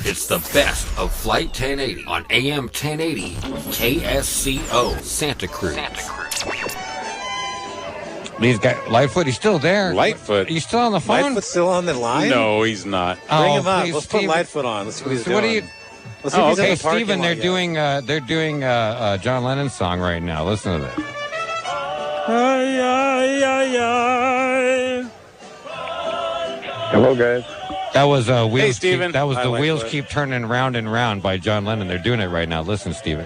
It's the best of Flight 1080 on AM 1080 KSCO Santa Cruz. These guys, Lightfoot, he's still there. Lightfoot? He's still on the phone? Lightfoot's still on the line? No, he's not. Bring him up. Please, Let's Stephen. put Lightfoot on. Let's see what he's So what doing. do you... Let's see if he's in Hey, the parking Stephen, lot they're doing John Lennon's song right now. Listen to this. Hello, guys. That was Wheels. Hey, Stephen. That was Hi, the Lightfoot. Wheels Keep Turning Round and Round by John Lennon. They're doing it right now. Listen, Stephen.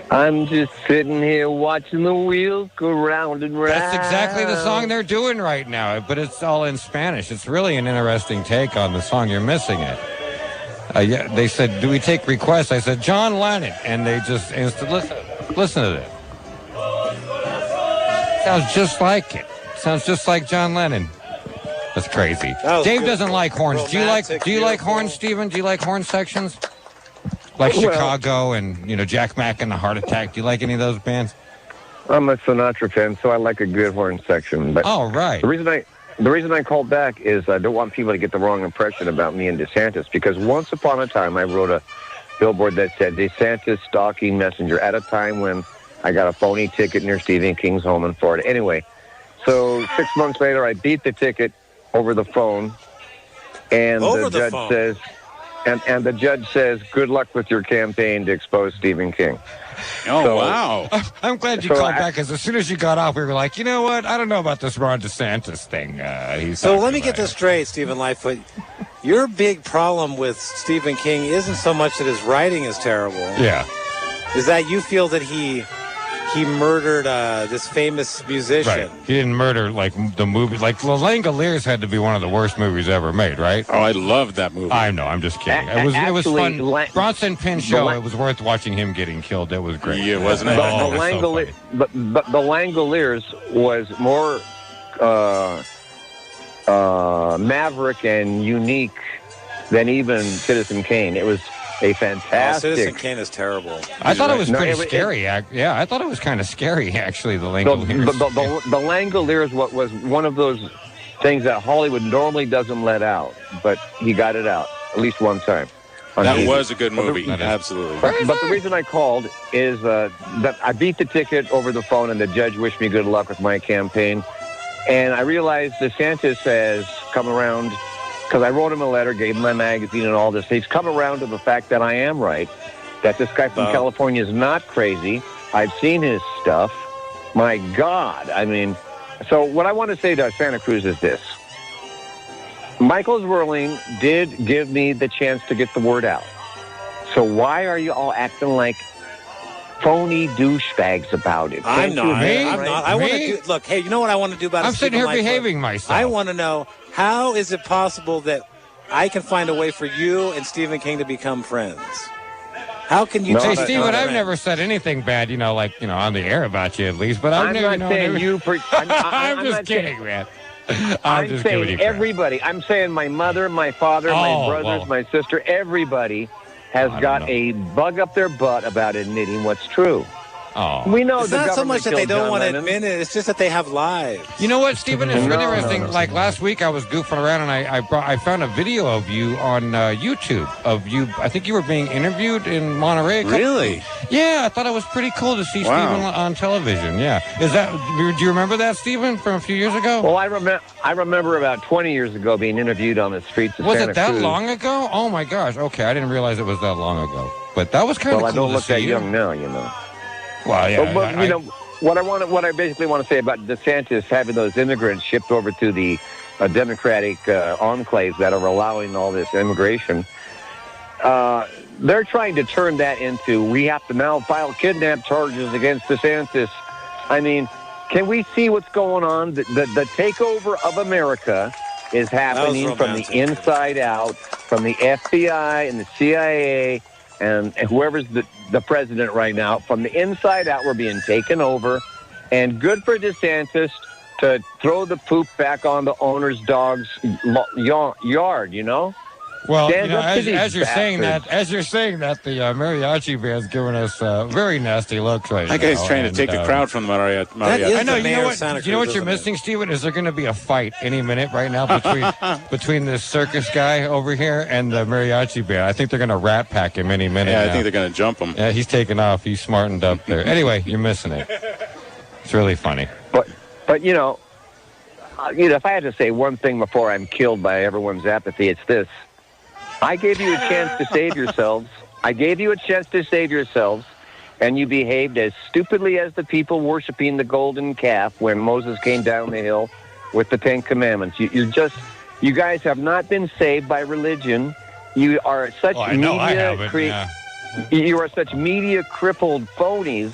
I'm just sitting here watching the wheels go round and round. That's exactly the song they're doing right now, but it's all in Spanish. It's really an interesting take on the song. You're missing it. Yeah, they said, "Do we take requests?" I said, "John Lennon," and they just listen to this. Sounds just like it. Sounds just like John Lennon. That's crazy. Dave doesn't like horns. Do you like horns, Stephen? Do you like horn sections? Like Chicago and, Jack Mack and the Heart Attack. Do you like any of those bands? I'm a Sinatra fan, so I like a good horn section. But oh, right. The reason I called back is I don't want people to get the wrong impression about me and DeSantis, because once upon a time I wrote a billboard that said DeSantis stalking messenger at a time when I got a phony ticket near Stephen King's home in Florida. Anyway, so 6 months later I beat the ticket over the phone, and the judge says, and the judge says, "Good luck with your campaign to expose Stephen King." Oh, wow. I'm glad you called back, because as soon as you got off, we were like, you know what? I don't know about this Ron DeSantis thing. So let me get this straight, Stephen Lightfoot. Your big problem with Stephen King isn't so much that his writing is terrible. Yeah. Is that you feel that he murdered this famous musician. Right. He didn't murder, like, the movie. Like, The Langoliers had to be one of the worst movies ever made, right? Oh, I loved that movie. I know. I'm just kidding. It was fun. Bronson Pinchot, it was worth watching him getting killed. It was great. Yeah, wasn't it? But the Langoliers was more maverick and unique than even Citizen Kane. It was a fantastic... Citizen Kane is terrible. I thought it was pretty scary. Yeah, I thought it was kind of scary, actually, the Langoliers. The Langoliers was one of those things that Hollywood normally doesn't let out, but he got it out at least one time. That was a good movie. Absolutely. But the reason I called is that I beat the ticket over the phone, and the judge wished me good luck with my campaign. And I realized DeSantis has come around, because I wrote him a letter, gave him my magazine and all this. He's come around to the fact that I am right, that this guy from California is not crazy. I've seen his stuff. My God. I mean, so what I want to say to Santa Cruz is this. Michael Zwerling did give me the chance to get the word out. So why are you all acting like phony douchebags about it? I'm not. I want to do... Look, hey, you know what I want to do about it? I'm sitting here behaving myself. I want to know, how is it possible that I can find a way for you and Stephen King to become friends? How can you... Say, Stephen, I've never said anything bad, on the air about you at least, but I've never... I'm not saying you... I'm just kidding, man. I'm just saying everybody. I'm saying my mother, my father, my brothers, my sister, everybody has got a bug up their butt about admitting what's true. Oh. We know it's not so much that they don't want to admit it. It's just that they have lives. You know what, Stephen? It's really interesting. Like last week, I was goofing around, and I found a video of you on YouTube. Of you, I think you were being interviewed in Monterey. Really? Yeah, I thought it was pretty cool to see Stephen on television. Yeah, do you remember that, Stephen, from a few years ago? Well, I remember about 20 years ago being interviewed on the streets of Santa Cruz. Was it that long ago? Oh my gosh! Okay, I didn't realize it was that long ago. But that was kind of cool. Well, I don't look that young now, Well, yeah. But, what I basically want to say about DeSantis having those immigrants shipped over to the Democratic enclaves that are allowing all this immigration, they're trying to turn that into, we have to now file kidnap charges against DeSantis. I mean, can we see what's going on? The takeover of America is happening from the inside out, from the FBI and the CIA and whoever's the president right now. From the inside out, we're being taken over. And good for DeSantis to throw the poop back on the owner's dog's yard, Well, as you're saying that, the mariachi band's giving us very nasty looks right now. That guy's trying to take the crowd from the mariachi. I know. You know what you're missing, Stephen? Is there going to be a fight any minute right now between this circus guy over here and the mariachi band? I think they're going to rat pack him any minute. Yeah, I now. think they're going to jump him. Yeah, he's taking off. He's smartened up there. Anyway, you're missing it. It's really funny. But if I had to say one thing before I'm killed by everyone's apathy, it's this. I gave you a chance to save yourselves. And you behaved as stupidly as the people worshiping the golden calf when Moses came down the hill with the 10 Commandments. You guys have not been saved by religion. You are such you are such media crippled phonies.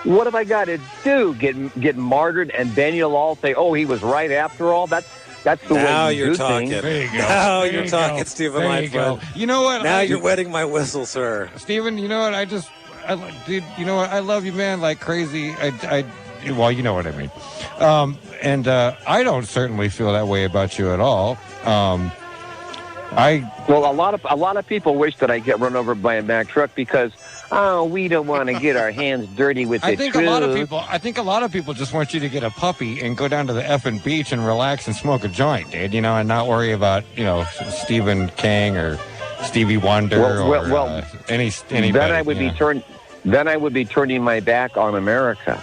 What have I got to do? Get martyred, and then you'll all say, "Oh, he was right after all." That's the way you do things. There you go. Now you're talking, Stephen Lightfoot. You know what? Now you're wetting my whistle, sir. Stephen, you know what? Dude, you know what? I love you, man, like crazy. Well, you know what I mean. And I don't certainly feel that way about you at all. Well, a lot of people wish that I get run over by a Mack truck because we don't want to get our hands dirty with the truth. I think a lot of people just want you to get a puppy and go down to the effing beach and relax and smoke a joint, dude. And not worry about Stephen King or Stevie Wonder or anybody. Then I would be turning my back on America.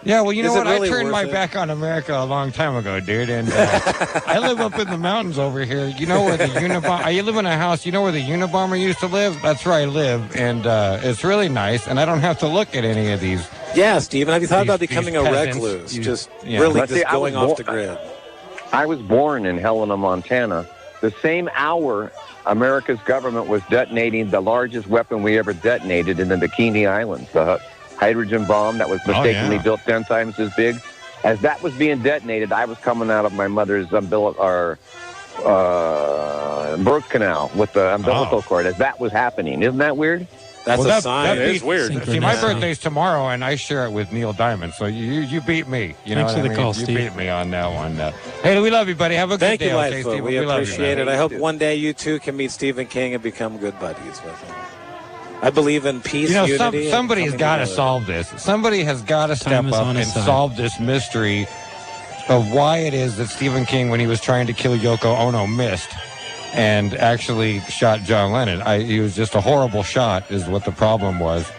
Yeah, well, you know what? I turned my back on America a long time ago, dude. And I live up in the mountains over here. You know where the Unabomber... I live in a house. You know where the Unabomber used to live? That's where I live. And it's really nice. And I don't have to look at any of these. Yeah, Stephen. Have you thought about becoming a recluse? Really going off the grid. I was born in Helena, Montana. The same hour America's government was detonating the largest weapon we ever detonated in the Bikini Islands, the hydrogen bomb that was mistakenly built 10 times as big. As that was being detonated, I was coming out of my mother's birth canal with the umbilical cord as that was happening. Isn't that weird? That's a sign. It is weird. See, my birthday's tomorrow, and I share it with Neil Diamond, so you beat me. Thanks for the call, Steve. You beat me on that one. Hey, we love you, buddy. Have a good day. Thank you, Lightfoot. We appreciate it. I hope one day you two can meet Stephen King and become good buddies with him. I believe in peace, unity. Somebody's got to solve this. Somebody has got to step up and solve this mystery of why it is that Stephen King, when he was trying to kill Yoko Ono, missed and actually shot John Lennon. He was just a horrible shot is what the problem was,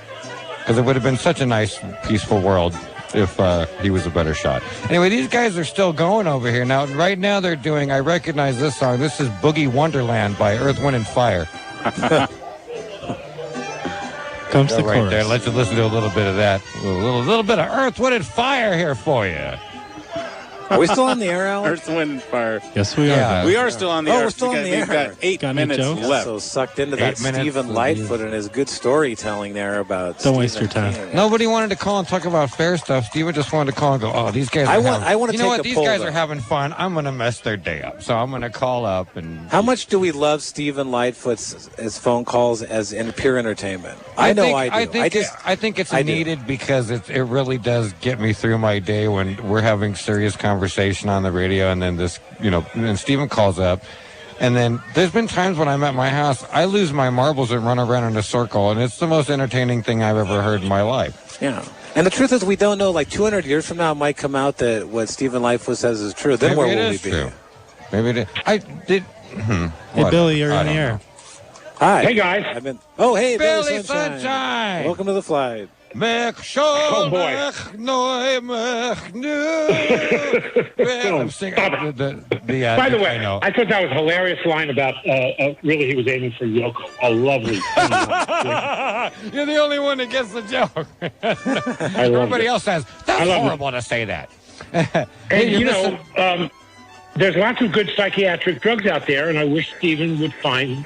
because it would have been such a nice, peaceful world if he was a better shot. Anyway, these guys are still going over here. Now, right now they're doing, I recognize this song. This is Boogie Wonderland by Earth, Wind, and Fire. Comes the chorus. There. Let's listen to a little bit of that. A little bit of Earth, Wind, and Fire here for you. Are we still on the air, Alan? Earth, Wind, Fire. Yes, we are. We are still on the air. We're still on the air. We've got 8 minutes left. So sucked into that Stephen Lightfoot and his good storytelling there about Don't waste your time. Nobody wanted to call and talk about fair stuff. Stephen just wanted to call and go, oh, these guys are these guys are having fun. I'm going to mess their day up. So I'm going to call up. And how much do we love Stephen Lightfoot's phone calls as in pure entertainment? I do. I think it's needed because it really does get me through my day when we're having serious conversation on the radio, and then and Stephen calls up, and then there's been times when I'm at my house, I lose my marbles and run around in a circle, and it's the most entertaining thing I've ever heard in my life. Yeah. And the truth is, we don't know. Like 200 years from now, it might come out that what Stephen Lightfoot says is true. Then where will we be? True. Maybe it is. Hey, Billy, you're in the air. Hi. Hey, guys. Hey, Billy Sunshine. Welcome to the flight. I'm singing. By the way, I thought that was a hilarious line about really he was aiming for Yoko. A lovely. You're the only one that gets the joke. Everybody else says, that's horrible to say that. And there's lots of good psychiatric drugs out there, and I wish Stephen would find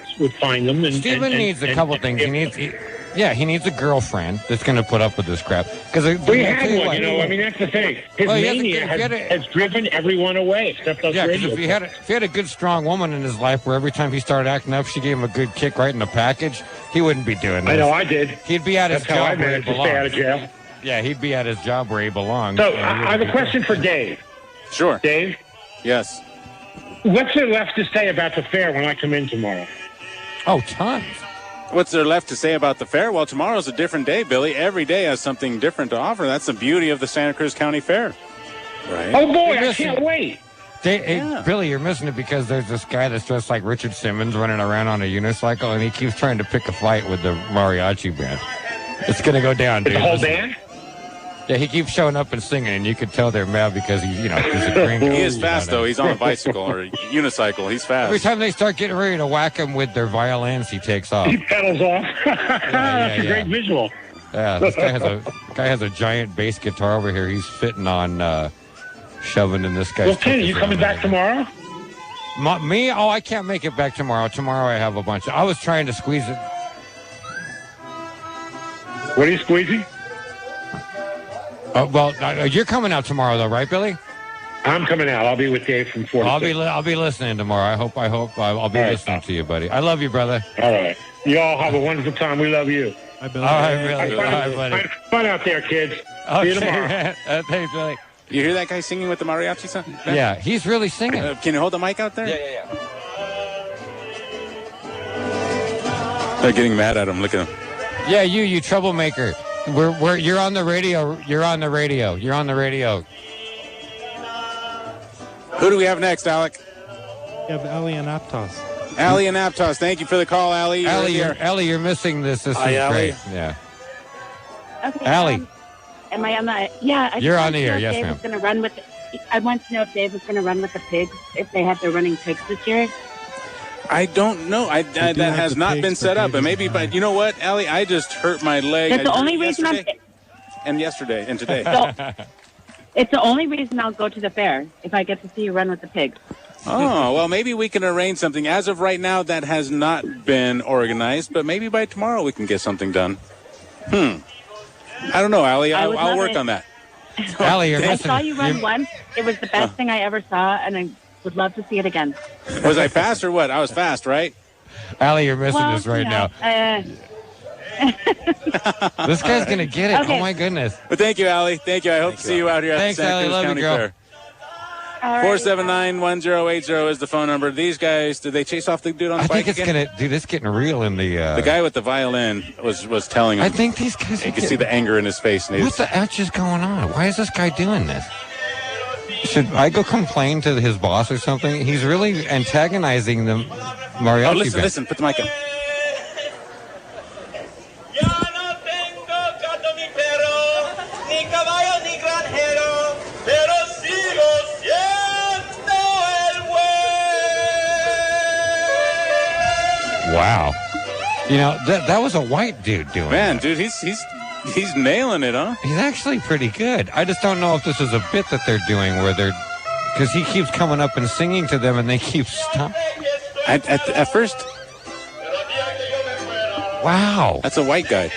them. And Stephen needs a couple things. He needs a girlfriend that's going to put up with this crap. He had one, that's the thing. His mania has driven everyone away, except us radio. If he had a good, strong woman in his life where every time he started acting up, she gave him a good kick right in the package, he wouldn't be doing this. I know, I did. He'd be at his job where he belongs. That's how I managed to stay out of jail. Yeah, he'd be at his job where he belongs. So, I have a question for Dave. Sure. Dave? Yes. What's there left to say about the fair when I come in tomorrow? Oh, tons. What's there left to say about the fair? Well, tomorrow's a different day, Billy. Every day has something different to offer. That's the beauty of the Santa Cruz County Fair. Right. Oh, boy, I can't wait. Hey, Billy, you're missing it because there's this guy that's dressed like Richard Simmons running around on a unicycle, and he keeps trying to pick a fight with the Mariachi band. It's going to go down, dude. The whole band? Yeah, he keeps showing up and singing, and you can tell they're mad because he's a green guy. He is fast, though. He's on a bicycle or a unicycle. He's fast. Every time they start getting ready to whack him with their violins, he takes off. He pedals off. That's a great visual. Yeah, this guy has a giant bass guitar over here. He's fitting on shoving in this guy's. Well, Kenny, you coming back tomorrow? Me? Oh, I can't make it back tomorrow. Tomorrow I have a bunch. I was trying to squeeze it. What are you squeezing? Well, you're coming out tomorrow, though, right, Billy? I'm coming out. I'll be with Dave from 4 to 6. I'll be listening tomorrow. I hope I'll be listening to you, buddy. I love you, brother. All right. You all have a wonderful time. We love you. Hi, Billy. All right, Billy. All right, buddy. Have fun out there, kids. Okay. See you tomorrow. Thanks, Billy. You hear that guy singing with the mariachi son? Yeah, he's really singing. Can you hold the mic out there? Yeah. They're getting mad at him. Look at him. Yeah, you troublemaker. You're on the radio. You're on the radio. Who do we have next, Alec? You have Allie and Aptos. Allie and Aptos. Thank you for the call, Allie. Allie, you're missing this. This is Hi, great. Allie. Yeah. Okay. Allie. Am I on the? Yeah. You're on the air. Yes, ma'am. I want to know if Dave was going to run with the pigs, if they had their running pigs this year. I don't know. That has not been set up. But maybe, but you know what, Allie? I just hurt my leg. That's the only reason yesterday and today. It's the only reason I'll go to the fair, if I get to see you run with the pigs. Oh, well, maybe we can arrange something. As of right now, that has not been organized, but maybe by tomorrow we can get something done. I don't know, Allie. I'll work on that. Allie, you're I missing saw you run once. It was the best thing I ever saw, and I would love to see it again. Was I fast or what? I was fast, right? Allie, you're missing this right now. This guy's going to get it. Okay. Oh, my goodness. Well, thank you, Allie. Thank you. I hope to see you out here at the Santa Cruz County Fair. 479-1080 is the phone number. These guys, did they chase off the dude on the bike again? It's getting real in the... The guy with the violin was telling him. I think these guys... You can see the anger in his face. What the H is going on? Why is this guy doing this? Should I go complain to his boss or something? He's really antagonizing the mariachi band. Listen, put the mic on. Wow. You know, that was a white dude doing Man, that. dude, he's nailing it, huh? He's actually pretty good. I just don't know if this is a bit that they're doing where they're... Because he keeps coming up and singing to them and they keep stopping. At first... Wow. That's a white guy.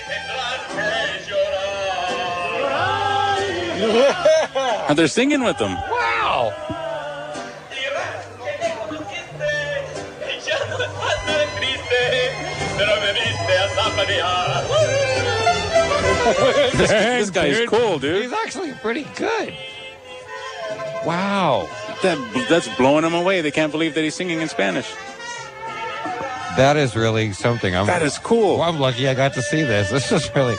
And they're singing with them. Wow. This guy is cool, dude. He's actually pretty good. Wow. That's blowing them away. They can't believe that he's singing in Spanish. That is really something. That is cool. Well, I'm lucky I got to see this. This is really...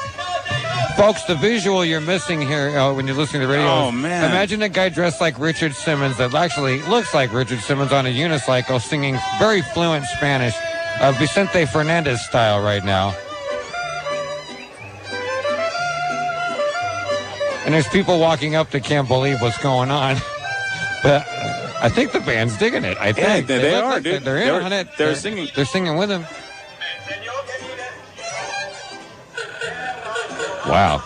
Folks, the visual you're missing here when you're listening to the radio. Oh, man. Imagine a guy dressed like Richard Simmons that actually looks like Richard Simmons on a unicycle singing very fluent Spanish, Vicente Fernandez style right now. And there's people walking up that can't believe what's going on. But I think the band's digging it. I think. Yeah, they are, like dude. They're in on it. They're singing. They're singing with him. Wow.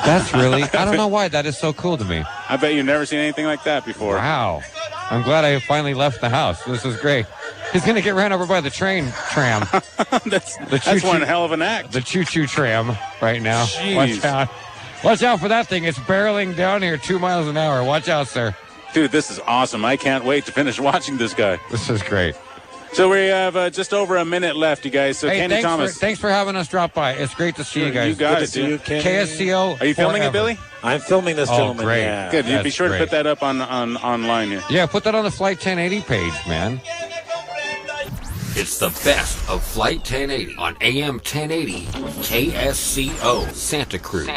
That's really, I don't know why. That is so cool to me. I bet you've never seen anything like that before. Wow. I'm glad I finally left the house. This is great. He's going to get ran over by the tram. That's one hell of an act. The choo-choo tram right now. Jeez. Watch out. Watch out for that thing. It's barreling down here 2 miles an hour. Watch out, sir. Dude, this is awesome. I can't wait to finish watching this guy. This is great. So we have just over a minute left, you guys. So Kenny Thomas. Thanks for having us drop by. It's great to see you guys. You got it, dude. KSCO. Are you filming it, Billy? I'm filming this, gentleman. Great. Yeah. Good. You be sure great. to put that up on online here. Yeah, put that on the Flight 1080 page, man. It's the best of Flight 1080 on AM 1080 KSCO Santa Cruz.